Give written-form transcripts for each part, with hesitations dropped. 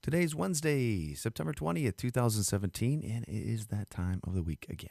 Today's Wednesday, September 20th, 2017, and it is that time of the week again.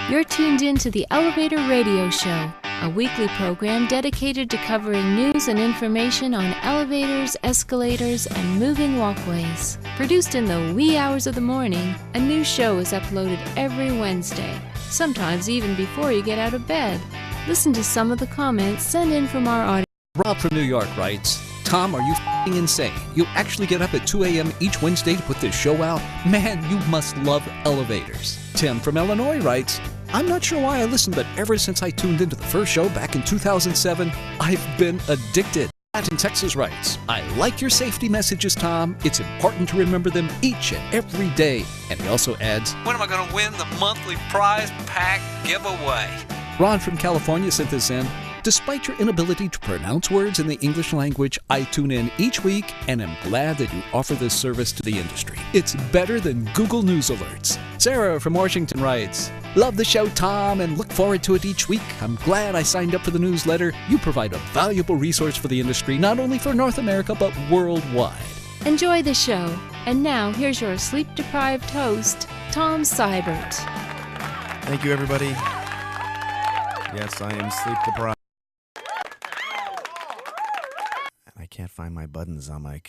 You're tuned in to the Elevator Radio Show, a weekly program dedicated to covering news and information on elevators, escalators, and moving walkways. Produced in the wee hours of the morning, a new show is uploaded every Wednesday, sometimes even before you get out of bed. Listen to some of the comments sent in from our audience. Rob from New York writes, Tom, are you f***ing insane? You actually get up at 2 a.m. each Wednesday to put this show out? Man, you must love elevators. Tim from Illinois writes, I'm not sure why I listened, but ever since I tuned into the first show back in 2007, I've been addicted. Matt in Texas writes, I like your safety messages, Tom. It's important to remember them each and every day. And he also adds, when am I going to win the monthly prize pack giveaway? Ron from California sent this in. Despite your inability to pronounce words in the English language, I tune in each week and am glad that you offer this service to the industry. It's better than Google News alerts. Sarah from Washington writes, love the show, Tom, and look forward to it each week. I'm glad I signed up for the newsletter. You provide a valuable resource for the industry, not only for North America, but worldwide. Enjoy the show. And now, here's your sleep-deprived host, Tom Seibert. Thank you, everybody. Yes, I am sleep-deprived. I can't find my buttons on my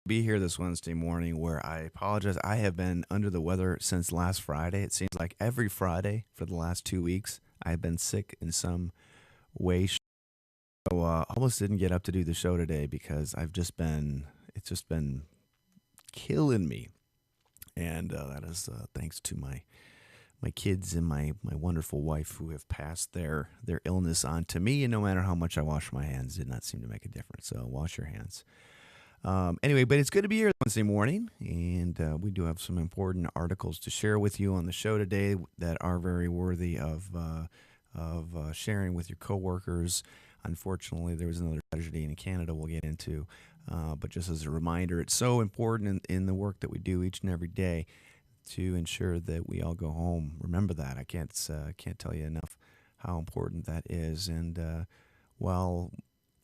be here this Wednesday morning where I apologize. I have been under the weather since last Friday. It seems like every Friday for the last 2 weeks I've been sick in some way. So almost didn't get up to do the show today because it's just been killing me. And that is thanks to my kids and my wonderful wife who have passed their illness on to me. And no matter how much I wash my hands, it did not seem to make a difference. So wash your hands. Anyway, but it's good to be here Wednesday morning. And we do have some important articles to share with you on the show today that are very worthy of sharing with your coworkers. Unfortunately, there was another tragedy in Canada we'll get into. But just as a reminder, it's so important in the work that we do each and every day to ensure that we all go home. Remember that. I can't tell you enough how important that is. And while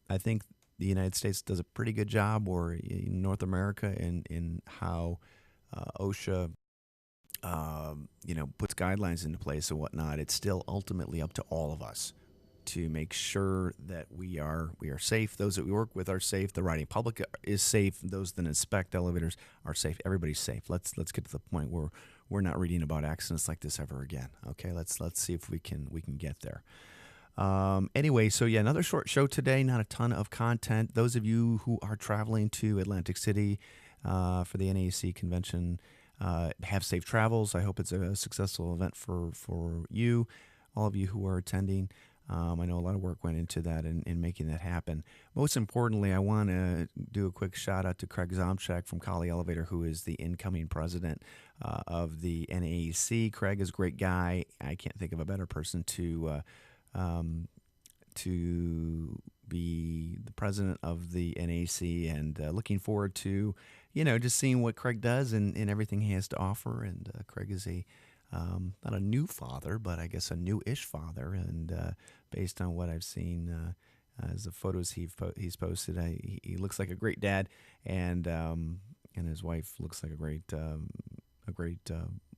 I think the United States does a pretty good job, or in North America, in how OSHA, puts guidelines into place and whatnot, it's still ultimately up to all of us to make sure that we are safe. Those that we work with are safe. The riding public is safe. Those that inspect elevators are safe. Everybody's safe. Let's get to the point where we're not reading about accidents like this ever again. Okay, let's see if we can get there. Anyway, so yeah, another short show today. Not a ton of content. Those of you who are traveling to Atlantic City for the NAAC convention, have safe travels. I hope it's a successful event for you, all of you who are attending. I know a lot of work went into that in making that happen. Most importantly, I want to do a quick shout out to Craig Zomchak from Koni Elevator, who is the incoming president of the NAAC. Craig is a great guy. I can't think of a better person to be the president of the NAAC, and looking forward to, just seeing what Craig does and everything he has to offer. And Craig is not a new father, but I guess a new-ish father. And based on what I've seen as the photos he's posted, he looks like a great dad, and his wife looks like a great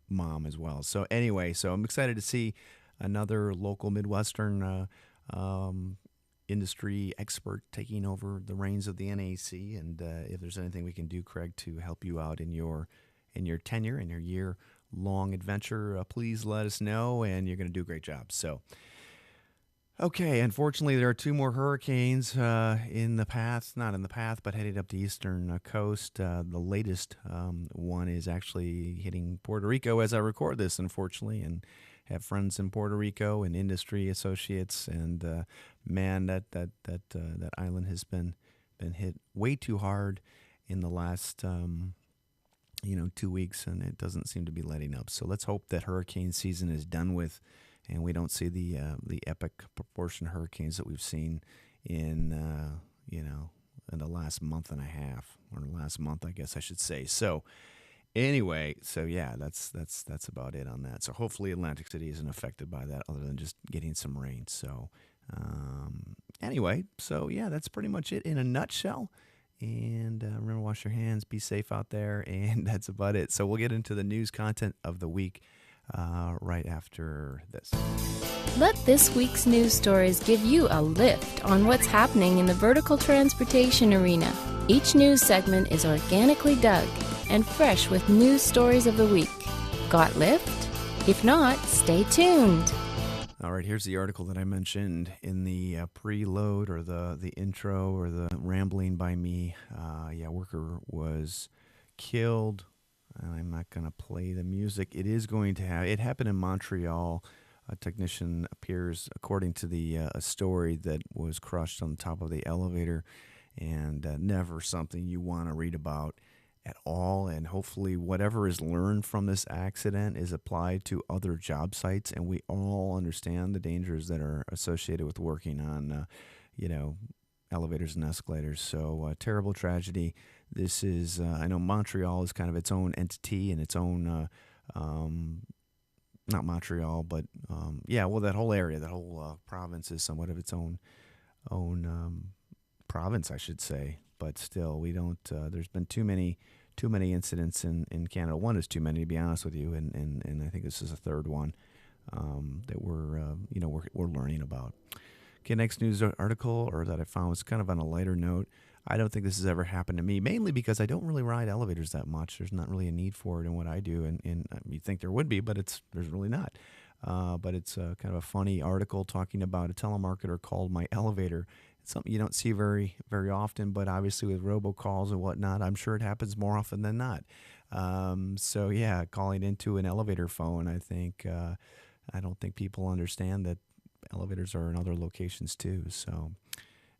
mom as well. So anyway, I'm excited to see another local Midwestern industry expert taking over the reins of the NAC. And if there's anything we can do, Craig, to help you out in your tenure, in your year-long adventure, please let us know, and you're going to do a great job. So, okay, unfortunately, there are two more hurricanes not in the path, but headed up the eastern coast. The latest one is actually hitting Puerto Rico as I record this, unfortunately, and have friends in Puerto Rico and industry associates, and man, that island has been hit way too hard in the last 2 weeks, and it doesn't seem to be letting up. So let's hope that hurricane season is done with, and we don't see the epic proportion of hurricanes that we've seen in the last month and a half, or last month, I guess I should say. So anyway, yeah, that's about it on that. So hopefully Atlantic City isn't affected by that, other than just getting some rain. So anyway, so yeah, that's pretty much it in a nutshell. And remember, wash your hands, be safe out there, and that's about it. So we'll get into the news content of the week right after this. Let this week's news stories give you a lift on what's happening in the vertical transportation arena. Each news segment is organically dug and fresh with news stories of the week. Got lift? If not, stay tuned. All right, here's the article that I mentioned in the preload or the intro or the rambling by me. Worker was killed. I'm not going to play the music. It is going to have. It happened in Montreal. A technician appears, according to the a story, that was crushed on the top of the elevator, and never something you want to read about at all. And hopefully whatever is learned from this accident is applied to other job sites, and we all understand the dangers that are associated with working on elevators and escalators. So terrible tragedy. This is I know Montreal is kind of its own entity and its own not Montreal, but that whole area, that whole province is somewhat of its own province, I should say. But still, we don't. There's been too many incidents in Canada. One is too many, to be honest with you, and I think this is a third one that we're learning about. Okay, next news article that I found was kind of on a lighter note. I don't think this has ever happened to me, mainly because I don't really ride elevators that much. There's not really a need for it in what I do, and you'd think there would be, but there's really not. But it's kind of a funny article talking about a telemarketer called My Elevator. It's something you don't see very, very often, but obviously with robocalls and whatnot, I'm sure it happens more often than not. Calling into an elevator phone, I don't think people understand that elevators are in other locations too. So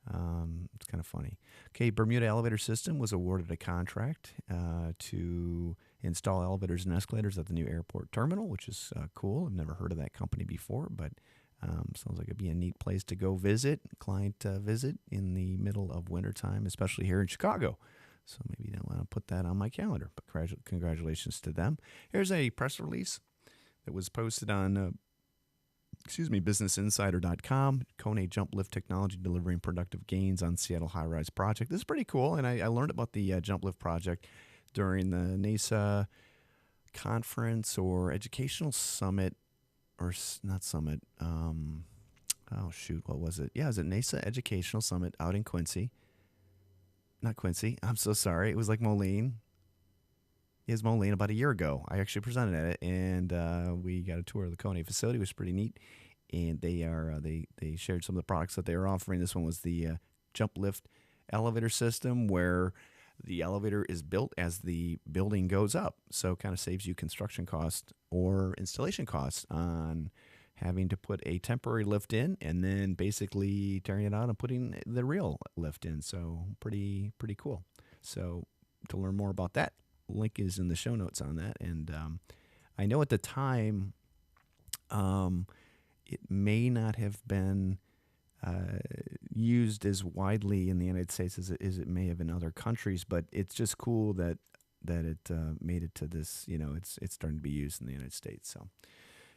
it's kind of funny. Okay, Bermuda Elevator System was awarded a contract to install elevators and escalators at the new airport terminal, which is cool. I've never heard of that company before, but sounds like it'd be a neat place to go visit, client visit in the middle of wintertime, especially here in Chicago. So maybe I want to put that on my calendar. But congratulations to them. Here's a press release that was posted on businessinsider.com. Koni jump lift technology delivering productive gains on Seattle high-rise project. This is pretty cool, and I learned about the jump lift project during the NASA conference or educational summit, or not summit. What was it? Yeah, it was a NASA educational summit out in Quincy. Not Quincy. I'm so sorry. It was like Moline. It was Moline about a year ago. I actually presented at it, and we got a tour of the Koni facility. It was pretty neat. And they shared some of the products that they were offering. This one was the jump lift elevator system, where the elevator is built as the building goes up. So it kind of saves you construction costs or installation costs on having to put a temporary lift in and then basically tearing it out and putting the real lift in. So pretty cool. So to learn more about that, link is in the show notes on that. And I know at the time it may not have been used as widely in the United States as it may have in other countries, but it's just cool that it made it to this. It's starting to be used in the United States. So,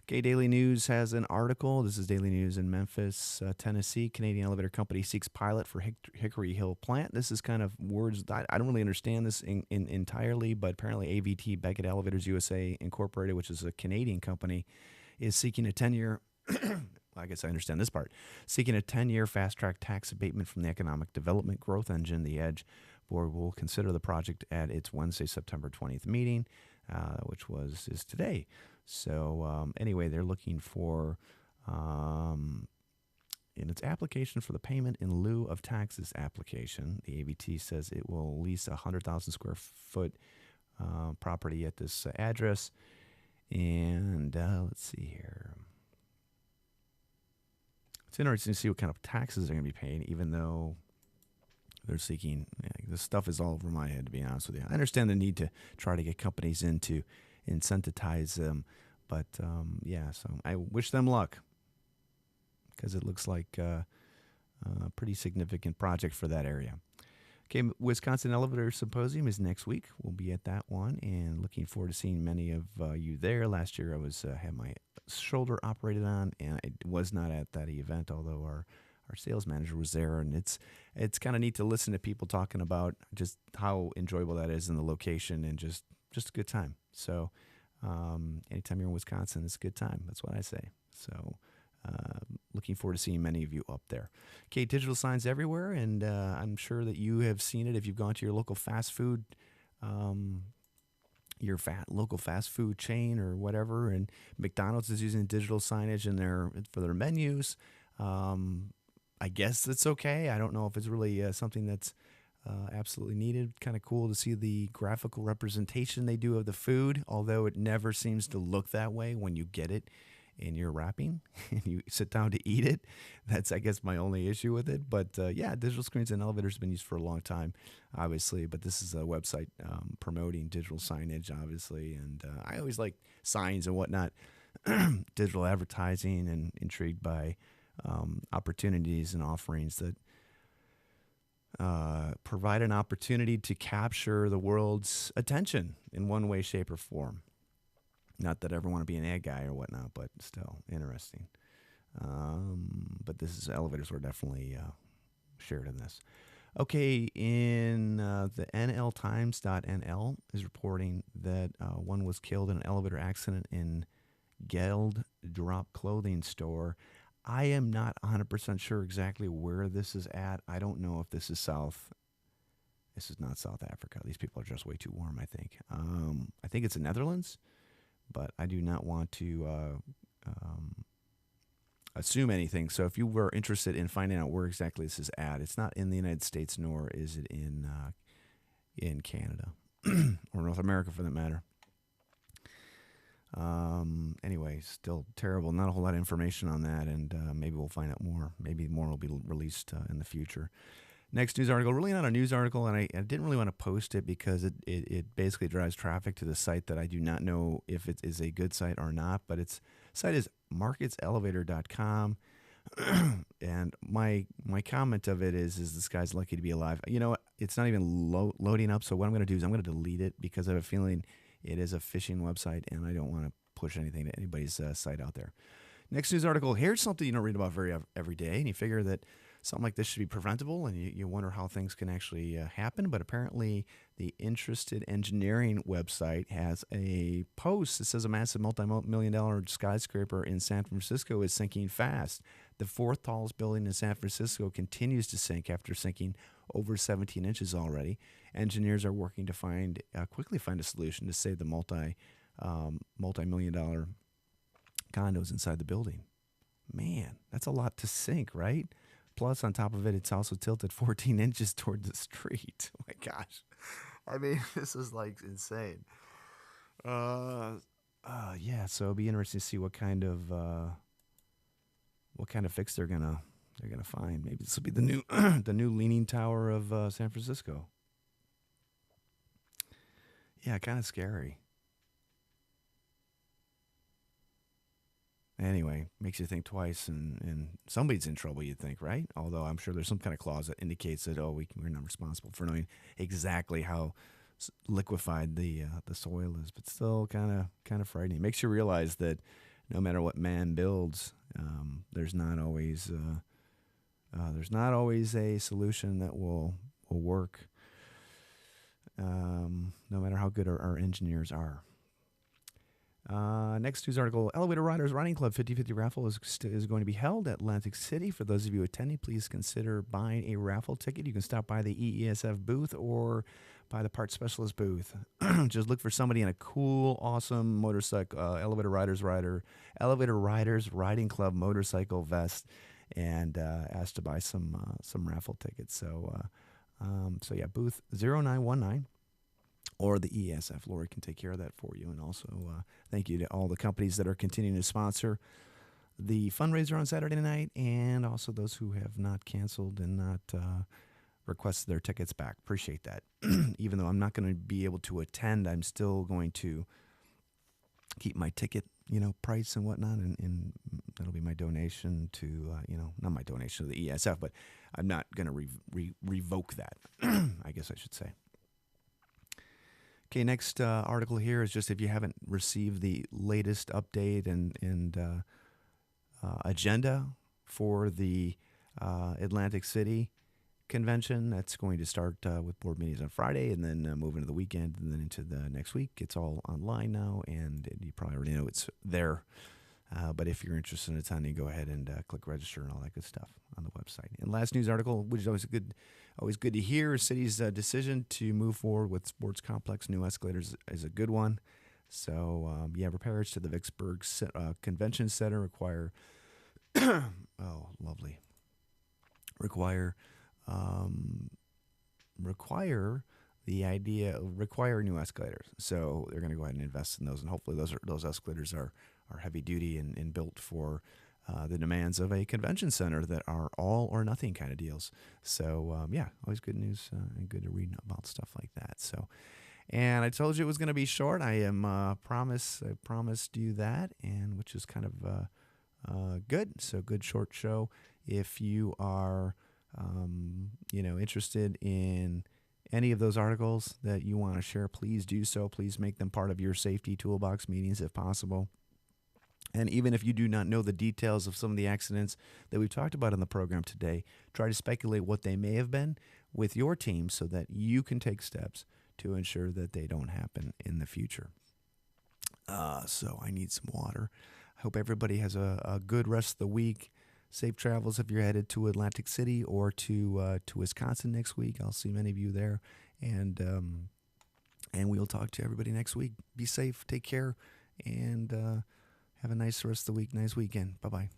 okay, Daily News has an article. This is Daily News in Memphis, Tennessee. Canadian elevator company seeks pilot for Hickory Hill plant. This is kind of words I don't really understand this in entirely, but apparently AVT Beckett Elevators USA Incorporated, which is a Canadian company, is seeking a 10-year. I guess I understand this part. Seeking a 10-year fast-track tax abatement from the Economic Development Growth Engine, the EDGE. Board will consider the project at its Wednesday, September 20th meeting, which is today. So anyway, they're looking for in its application for the payment in lieu of taxes application. The AVT says it will lease a 100,000 square foot property at this address. And let's see here. It's interesting to see what kind of taxes they're going to be paying, even though they're seeking. This stuff is all over my head, to be honest with you. I understand the need to try to get companies in to incentivize them, but so I wish them luck, because it looks like a pretty significant project for that area. Okay, Wisconsin Elevator Symposium is next week. We'll be at that one, and looking forward to seeing many of you there. Last year I had my shoulder operated on, and I was not at that event, although our our sales manager was there, and it's kind of neat to listen to people talking about just how enjoyable that is in the location and just a good time. So anytime you're in Wisconsin, it's a good time. That's what I say. So looking forward to seeing many of you up there. Okay, digital signs everywhere, and I'm sure that you have seen it if you've gone to your local fast food local fast food chain or whatever, and McDonald's is using digital signage for their menus. I guess it's okay. I don't know if it's really something that's absolutely needed. Kind of cool to see the graphical representation they do of the food, although it never seems to look that way when you get it in your wrapping and you sit down to eat it. That's, I guess, my only issue with it. But yeah, digital screens in elevators have been used for a long time, obviously. But this is a website promoting digital signage, obviously. And I always like signs and whatnot, digital advertising, and intrigued by opportunities and offerings that provide an opportunity to capture the world's attention in one way, shape, or form. Not that I ever want to be an ad guy or whatnot, but still interesting. But elevators were definitely shared in this. Okay, in the NLTimes.nl is reporting that one was killed in an elevator accident in Geld Drop Clothing Store. I am not 100% sure exactly where this is at. I don't know if this is South. This is not South Africa. These people are just way too warm, I think. I think it's the Netherlands, but I do not want to assume anything. So if you were interested in finding out where exactly this is at, it's not in the United States, nor is it in Canada or North America, for that matter. Anyway, still terrible. Not a whole lot of information on that, and maybe we'll find out more. Maybe more will be released in the future. Next news article, really not a news article, and I didn't really want to post it because it basically drives traffic to the site that I do not know if it is a good site or not, but its site is marketselevator.com. And my comment of it is this guy's lucky to be alive. You know what? It's not even loading up, so what I'm going to do is I'm going to delete it because I have a feeling it is a phishing website, and I don't want to push anything to anybody's site out there. Next news article, here's something you don't read about every day, and you figure that something like this should be preventable, and you wonder how things can actually happen. But apparently the Interested Engineering website has a post that says a massive multi-million-dollar skyscraper in San Francisco is sinking fast. The fourth tallest building in San Francisco continues to sink after sinking over 17 inches already. Engineers are working to quickly find a solution to save the multi-million-dollar condos inside the building. Man, that's a lot to sink, right? Plus, on top of it, it's also tilted 14 inches toward the street. Oh my gosh. I mean, this is like insane. Yeah, so it'll be interesting to see what kind of fix they're gonna find. Maybe this will be the new the new Leaning Tower of San Francisco. Yeah, kind of scary. Anyway, makes you think twice, and somebody's in trouble, you'd think, right? Although I'm sure there's some kind of clause that indicates that, we're not responsible for knowing exactly how liquefied the soil is, but still kind of frightening. It makes you realize that no matter what man builds, there's not always a solution that will work, no matter how good our engineers are. Next news article, Elevator Riders Riding Club 50/50 raffle is going to be held at Atlantic City. For those of you attending, please consider buying a raffle ticket. You can stop by the EESF booth or by the parts specialist booth. Just look for somebody in a cool, awesome motorcycle, Elevator Riders Riding Club motorcycle vest, and ask to buy some raffle tickets. So yeah, booth 0919. Or the ESF. Lori can take care of that for you. And also, thank you to all the companies that are continuing to sponsor the fundraiser on Saturday night, and also those who have not canceled and not requested their tickets back. Appreciate that. Even though I'm not going to be able to attend, I'm still going to keep my ticket, price and whatnot, and that'll be my donation to, not my donation to the ESF, but I'm not going to revoke that, I guess I should say. Okay, next article here is just if you haven't received the latest update and agenda for the Atlantic City convention. That's going to start with board meetings on Friday and then move into the weekend and then into the next week. It's all online now, and you probably already know it's there. But if you're interested in attending, go ahead and click register and all that good stuff on the website. And last news article, which is always good to hear, city's decision to move forward with sports complex new escalators is a good one. So repairs to the Vicksburg Convention Center require require new escalators. So they're going to go ahead and invest in those, and hopefully those escalators are heavy duty and built for the demands of a convention center that are all or nothing kind of deals. So always good news and good to read about stuff like that. So, and I told you it was going to be short. I promised you that, and which is kind of good. So good short show. If you are interested in any of those articles that you want to share, please do so. Please make them part of your safety toolbox meetings if possible. And even if you do not know the details of some of the accidents that we've talked about in the program today, try to speculate what they may have been with your team so that you can take steps to ensure that they don't happen in the future. So I need some water. I hope everybody has a good rest of the week. Safe travels if you're headed to Atlantic City or to Wisconsin next week. I'll see many of you there. And we'll talk to everybody next week. Be safe, take care, and have a nice rest of the week, nice weekend. Bye-bye.